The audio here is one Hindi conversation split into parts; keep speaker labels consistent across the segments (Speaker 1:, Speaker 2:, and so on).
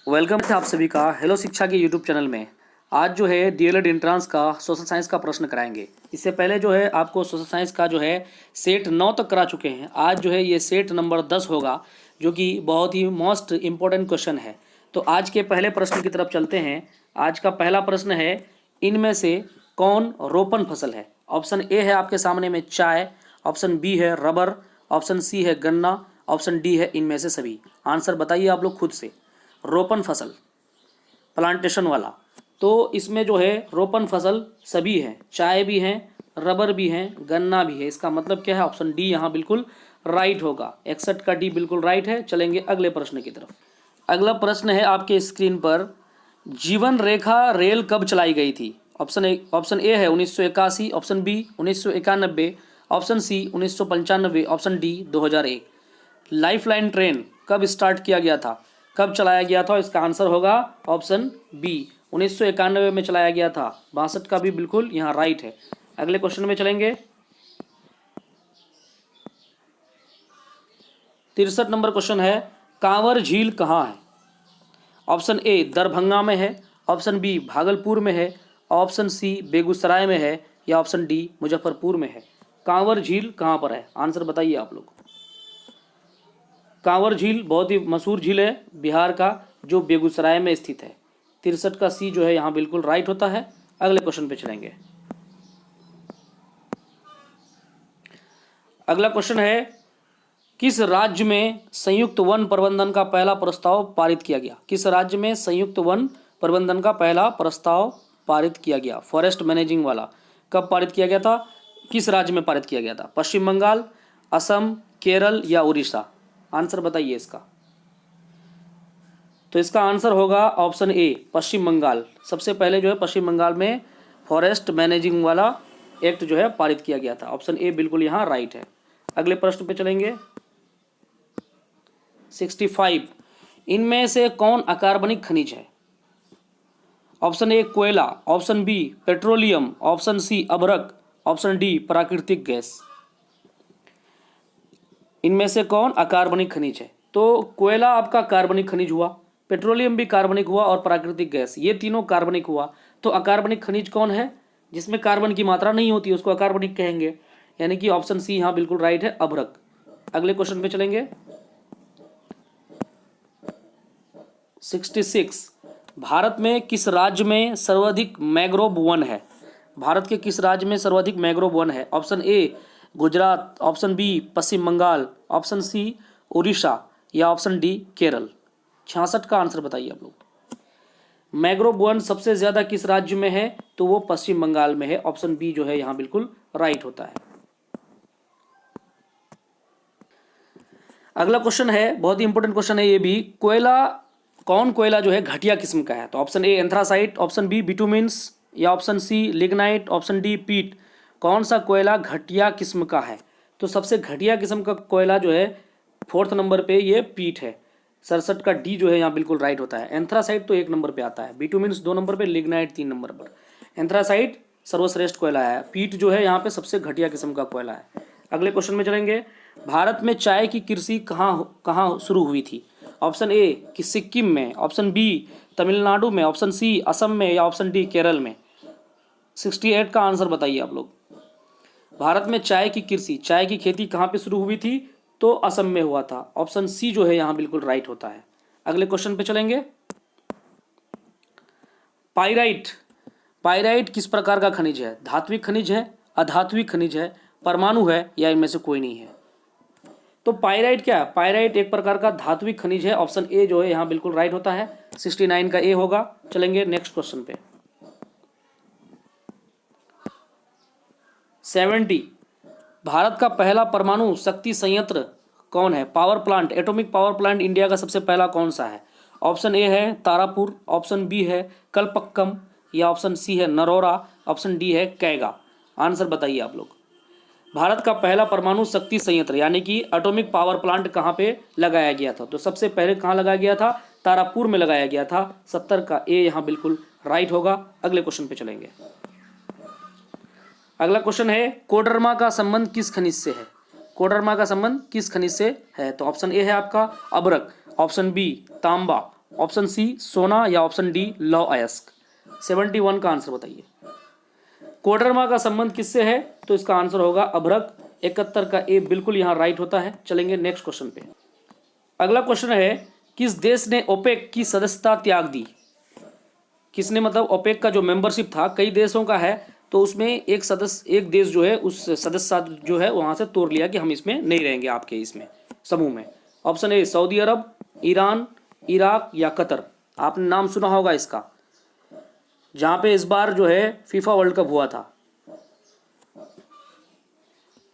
Speaker 1: वेलकम है आप सभी का हेलो शिक्षा के यूट्यूब चैनल में। आज जो है डीएलएड एंट्रांस का सोशल साइंस का प्रश्न कराएंगे। इससे पहले जो है आपको सोशल साइंस का जो है सेट 9 तक करा चुके हैं। आज जो है ये सेट नंबर 10 होगा, जो कि बहुत ही मोस्ट इम्पोर्टेंट क्वेश्चन है। तो आज के पहले प्रश्न की तरफ चलते हैं। आज का पहला प्रश्न है, इनमें से कौन रोपण फसल है? ऑप्शन ए है आपके सामने में चाय, ऑप्शन बी है रबर, ऑप्शन सी है गन्ना, ऑप्शन डी है इनमें से सभी। आंसर बताइए आप लोग खुद से। रोपण फसल, प्लांटेशन वाला, तो इसमें जो है रोपण फसल सभी हैं, चाय भी हैं, रबर भी हैं, गन्ना भी है। इसका मतलब क्या है? ऑप्शन डी यहाँ बिल्कुल राइट होगा। 61 का डी बिल्कुल राइट है। चलेंगे अगले प्रश्न की तरफ। अगला प्रश्न है आपके स्क्रीन पर, जीवन रेखा रेल कब चलाई गई थी? ऑप्शन ए है 1981, option B 1991, option C 1995, option D 2001। Lifeline train कब स्टार्ट किया गया था, कब चलाया गया था? इसका आंसर होगा ऑप्शन बी 1991 में चलाया गया था। 62 का भी बिल्कुल यहाँ राइट है। अगले क्वेश्चन में चलेंगे। 63 नंबर क्वेश्चन है, कांवर झील कहाँ है? ऑप्शन ए दरभंगा में है, ऑप्शन बी भागलपुर में है, ऑप्शन सी बेगूसराय में है, या ऑप्शन डी मुजफ्फरपुर में है। कांवर झील कहाँ पर है? आंसर बताइए आप लोग। कांवर झील बहुत ही मशहूर झील है बिहार का, जो बेगूसराय में स्थित है। 63 का सी जो है यहाँ बिल्कुल राइट होता है। अगले क्वेश्चन पे चलेंगे। अगला क्वेश्चन है, किस राज्य में संयुक्त वन प्रबंधन का पहला प्रस्ताव पारित किया गया? किस राज्य में संयुक्त वन प्रबंधन का पहला प्रस्ताव पारित किया गया? फॉरेस्ट मैनेजिंग वाला कब पारित किया गया था? किस राज्य में पारित किया गया था? पश्चिम बंगाल, असम, केरल या उड़ीसा? आंसर बताइए इसका। तो इसका आंसर होगा ऑप्शन ए पश्चिम बंगाल। सबसे पहले जो है पश्चिम बंगाल में फॉरेस्ट मैनेजिंग वाला एक्ट जो है पारित किया गया था। ऑप्शन ए बिल्कुल यहाँ राइट है। अगले प्रश्न पे चलेंगे। 65, इनमें से कौन अकार्बनिक खनिज है? ऑप्शन ए कोयला, option B petroleum, option C अभ्रक, ऑप्शन डी प्राकृतिक गैस। इनमें से कौन अकार्बनिक खनिज है? तो कोयला आपका कार्बनिक खनिज हुआ, पेट्रोलियम भी कार्बनिक हुआ, और प्राकृतिक गैस, ये तीनों कार्बनिक हुआ। तो अकार्बनिक खनिज कौन है? जिसमें कार्बन की मात्रा नहीं होती उसको अकार्बनिक कहेंगे। यानी कि ऑप्शन सी यहाँ बिल्कुल राइट है, अभ्रक। अगले क्वेश्चन पे चलेंगे। 66, भारत में किस राज्य में सर्वाधिक मैंग्रोव वन है? भारत के किस राज्य में सर्वाधिक मैंग्रोव वन है? Option A Gujarat, option B Paschim Bangal, option C Orissa, या ऑप्शन डी केरल। 66 का आंसर बताइए आप लोग। मैंग्रोव वन सबसे ज्यादा किस राज्य में है? तो वो पश्चिम बंगाल में है। ऑप्शन बी जो है यहाँ बिल्कुल राइट होता है। अगला क्वेश्चन है, बहुत ही इंपॉर्टेंट क्वेश्चन है ये भी। कौन कोयला जो है घटिया किस्म का है? तो option A anthracite, option B bituminous, या option C lignite, option D peat. कौन सा कोयला घटिया किस्म का है? तो सबसे घटिया किस्म का कोयला जो है 4th नंबर पे ये पीट है। 67 का डी जो है यहाँ बिल्कुल राइट होता है। एंथ्रासाइट तो 1 नंबर पे आता है, बिटुमिन्स 2 नंबर पे, लिग्नाइट 3 नंबर पर। एंथ्रासाइट सर्वश्रेष्ठ कोयला है, पीट जो है यहाँ पे सबसे घटिया किस्म का कोयला है। अगले क्वेश्चन में चलेंगे। भारत में चाय की कृषि कहाँ शुरू हुई थी? ऑप्शन ए कि सिक्किम में, ऑप्शन बी तमिलनाडु में, ऑप्शन सी असम में, या ऑप्शन डी केरल में। 68 का आंसर बताइए आप लोग। भारत में चाय की कृषि, चाय की खेती कहाँ पे शुरू हुई थी? तो असम में हुआ था। ऑप्शन सी जो है यहाँ बिल्कुल राइट होता है। अगले क्वेश्चन पे चलेंगे। पाइराइट, पाइराइट किस प्रकार का खनिज है? धात्विक खनिज है, अधात्विक खनिज है, परमाणु है, या इनमें से कोई नहीं है? तो पाइराइट क्या है? पाइराइट एक प्रकार का धात्विक खनिज है। ऑप्शन ए जो है यहाँ बिल्कुल राइट होता है। 69 का ए होगा। चलेंगे नेक्स्ट क्वेश्चन पे। 70, भारत का पहला परमाणु शक्ति संयंत्र कौन है? Power plant, atomic power plant India का सबसे पहला कौन सा है? ऑप्शन ए है तारापुर, ऑप्शन बी है कलपक्कम, या ऑप्शन सी है नरोरा, ऑप्शन डी है कैगा। आंसर बताइए आप लोग। भारत का पहला परमाणु शक्ति संयंत्र यानी कि एटॉमिक पावर प्लांट कहाँ पे लगाया गया था? तो सबसे पहले कहाँ लगाया गया था? तारापुर में लगाया गया था। 70 का ए यहाँ बिल्कुल राइट होगा। अगले क्वेश्चन पे चलेंगे। अगला क्वेश्चन है, कोडरमा का संबंध किस खनिज से है? कोडरमा का संबंध किस खनिज से है? तो ऑप्शन ए है आपका अभ्रक, ऑप्शन बी तांबा, ऑप्शन सी सोना या ऑप्शन डी लौ अयस्क। 71 का आंसर बताइए। कोडरमा का संबंध किससे है? तो इसका आंसर होगा अभ्रक। 71 का ए बिल्कुल यहाँ राइट होता है। चलेंगे नेक्स्ट क्वेश्चन पे। अगला क्वेश्चन है, किस देश ने ओपेक की सदस्यता त्याग दी? किसने, मतलब ओपेक का जो मेंबरशिप था कई देशों का है, तो उसमें एक देश जो है उस सदस्यता जो है वहां से तोड़ लिया कि हम इसमें नहीं रहेंगे आपके इसमें समूह में। Option A Saudi Arab, Iran, Iraq या कतर। आपने नाम सुना होगा इसका, जहां पे इस बार जो है फीफा वर्ल्ड कप हुआ था।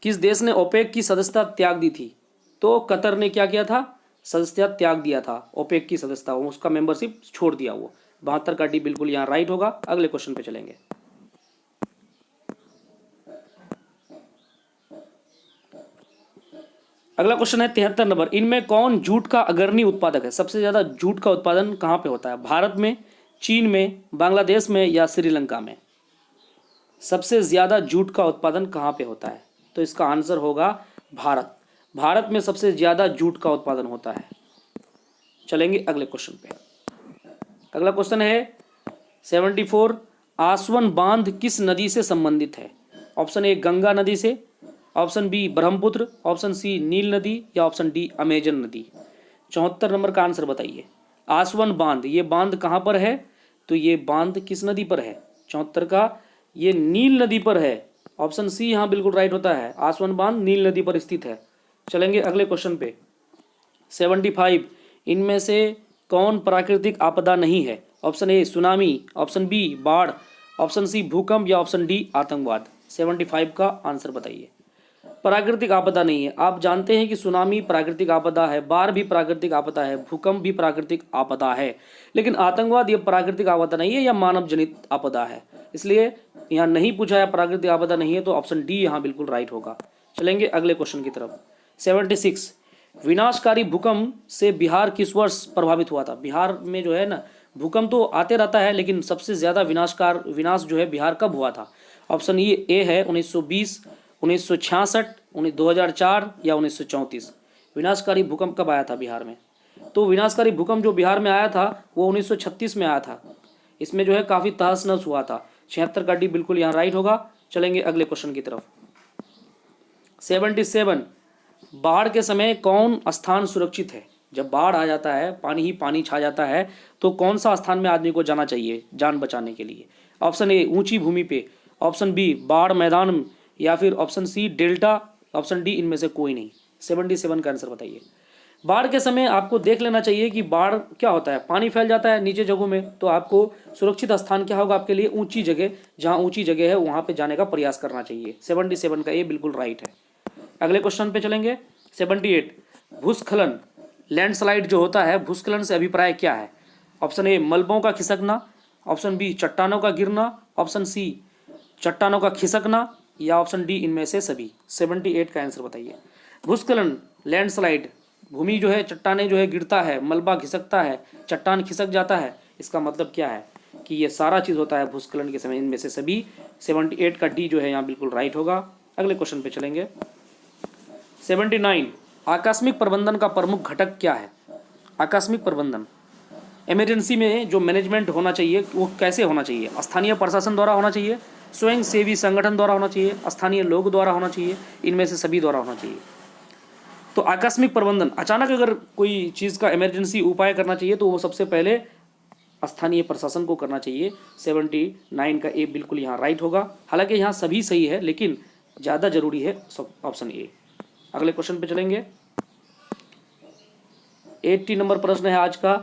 Speaker 1: किस देश ने ओपेक की सदस्यता त्याग दी थी? तो कतर ने क्या किया था? सदस्यता त्याग दिया था, ओपेक की सदस्यता, उसका मेंबरशिप छोड़ दिया वो। 72 का डी बिल्कुल यहाँ राइट होगा। अगले क्वेश्चन पे चलेंगे। अगला क्वेश्चन है 73 नंबर। इनमें कौन जूट का अग्रणी उत्पादक है? सबसे ज्यादा जूट का उत्पादन कहाँ पे होता है? भारत में, चीन में, बांग्लादेश में या श्रीलंका में? सबसे ज्यादा जूट का उत्पादन कहाँ पे होता है? तो इसका आंसर होगा भारत। भारत में सबसे ज्यादा जूट का उत्पादन होता है। चलेंगे अगले क्वेश्चन पे। अगला क्वेश्चन है 74। आसवन बांध किस नदी से संबंधित है? ऑप्शन ए गंगा नदी से, option B Brahmaputra, option C नील नदी या ऑप्शन डी अमेजन नदी। 74 नंबर का आंसर बताइए। आसवन बांध, ये बांध कहाँ पर है? तो ये बांध किस नदी पर है? 74 का ये नील नदी पर है। ऑप्शन सी यहाँ बिल्कुल राइट होता है। आसवन बांध नील नदी पर स्थित है। चलेंगे अगले क्वेश्चन पे। 75। इनमें से कौन प्राकृतिक आपदा नहीं है? Option A tsunami, option B बाढ़, ऑप्शन सी भूकंप या ऑप्शन डी आतंकवाद। 75 का आंसर बताइए। प्राकृतिक आपदा नहीं है। आप जानते हैं कि सुनामी प्राकृतिक आपदा है, बाढ़ भी प्राकृतिक आपदा है, भूकंप भी प्राकृतिक आपदा है, लेकिन आतंकवाद ये प्राकृतिक आपदा नहीं है, यह मानव जनित आपदा है। इसलिए यहाँ नहीं पूछा है, प्राकृतिक आपदा नहीं है, तो ऑप्शन डी यहाँ बिल्कुल राइट होगा। चलेंगे अगले क्वेश्चन की तरफ। 76। विनाशकारी भूकंप से बिहार किस वर्ष प्रभावित हुआ था? बिहार में जो है ना भूकंप तो आते रहता है, लेकिन सबसे ज्यादा विनाश जो है बिहार कब हुआ था? ऑप्शन ए है 1920, 1966, 2004 या 1934। विनाशकारी भूकंप कब आया था बिहार में? तो विनाशकारी भूकंप जो बिहार में आया था वो 1936 में आया था। इसमें जो है काफ़ी तहस नहस हुआ था। 76 का डी बिल्कुल यहाँ राइट होगा। चलेंगे अगले क्वेश्चन की तरफ। 77। बाढ़ के समय कौन स्थान सुरक्षित है? जब बाढ़ आ जाता है, पानी ही पानी छा जाता है, तो कौन सा स्थान में आदमी को जाना चाहिए जान बचाने के लिए? ऑप्शन ए ऊंची भूमि पे, ऑप्शन बी बाढ़ मैदान, या फिर option C delta, option D इनमें से कोई नहीं। 77 का आंसर बताइए। बाढ़ के समय आपको देख लेना चाहिए कि बाढ़ क्या होता है, पानी फैल जाता है नीचे जगहों में, तो आपको सुरक्षित स्थान क्या होगा आपके लिए? ऊंची जगह, जहाँ ऊंची जगह है वहाँ पे जाने का प्रयास करना चाहिए। 77 का ये बिल्कुल राइट है। अगले क्वेश्चन पे चलेंगे। 78। भूस्खलन, लैंडस्लाइड जो होता है, भूस्खलन से अभिप्राय क्या है? ऑप्शन ए मलबों का खिसकना, ऑप्शन बी चट्टानों का गिरना, ऑप्शन सी चट्टानों का खिसकना या ऑप्शन डी इनमें से सभी। 78 का आंसर बताइए। भूस्खलन, लैंडस्लाइड, भूमि जो है, चट्टाने जो है गिरता है, मलबा खिसकता है, चट्टान खिसक जाता है, इसका मतलब क्या है कि ये सारा चीज़ होता है भूस्खलन के समय, इनमें से सभी। 78 का डी जो है यहाँ बिल्कुल राइट होगा। अगले क्वेश्चन पे चलेंगे। 79। आकस्मिक प्रबंधन का प्रमुख घटक क्या है? आकस्मिक प्रबंधन, इमरजेंसी में जो मैनेजमेंट होना चाहिए वो कैसे होना चाहिए? स्थानीय प्रशासन द्वारा होना चाहिए, स्वयं सेवी संगठन द्वारा होना चाहिए, स्थानीय लोग द्वारा होना चाहिए, इनमें से सभी द्वारा होना चाहिए। तो आकस्मिक प्रबंधन, अचानक अगर कोई चीज़ का इमरजेंसी उपाय करना चाहिए तो वो सबसे पहले स्थानीय प्रशासन को करना चाहिए। 79 का ए बिल्कुल यहाँ राइट होगा। हालांकि यहाँ सभी सही है, लेकिन ज़्यादा जरूरी है ऑप्शन ए। अगले क्वेश्चन पे चलेंगे। 80 नंबर प्रश्न है आज का।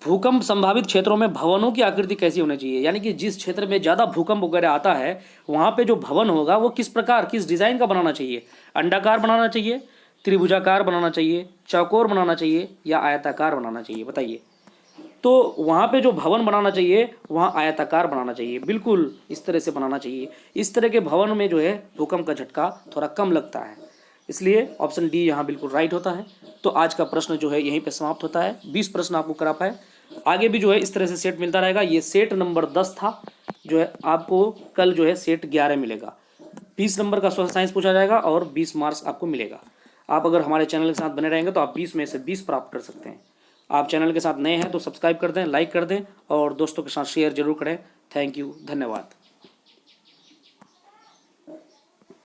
Speaker 1: भूकंप संभावित क्षेत्रों में भवनों की आकृति कैसी होनी चाहिए? यानी कि जिस क्षेत्र में ज़्यादा भूकंप वगैरह आता है वहाँ पे जो भवन होगा वो किस प्रकार, किस डिज़ाइन का बनाना चाहिए? अंडाकार बनाना चाहिए, त्रिभुजाकार बनाना चाहिए, चौकोर बनाना चाहिए या आयताकार बनाना चाहिए? बताइए। तो वहाँ पे जो भवन बनाना चाहिए वहाँ आयताकार बनाना चाहिए, बिल्कुल इस तरह से बनाना चाहिए। इस तरह के भवन में जो है भूकंप का झटका थोड़ा कम लगता है, इसलिए ऑप्शन डी यहाँ बिल्कुल राइट होता है। तो आज का प्रश्न जो है यहीं पे समाप्त होता है। 20 प्रश्न आपको करा पाए। आगे भी जो है इस तरह से सेट मिलता रहेगा। ये सेट नंबर 10 था, जो है आपको कल जो है सेट 11 मिलेगा। 20 नंबर का सोशल साइंस पूछा जाएगा और 20 मार्क्स आपको मिलेगा। आप अगर हमारे चैनल के साथ बने रहेंगे तो आप 20 में से 20 प्राप्त कर सकते हैं। आप चैनल के साथ नए हैं तो सब्सक्राइब कर दें, लाइक कर दें और दोस्तों के साथ शेयर जरूर करें। थैंक यू, धन्यवाद।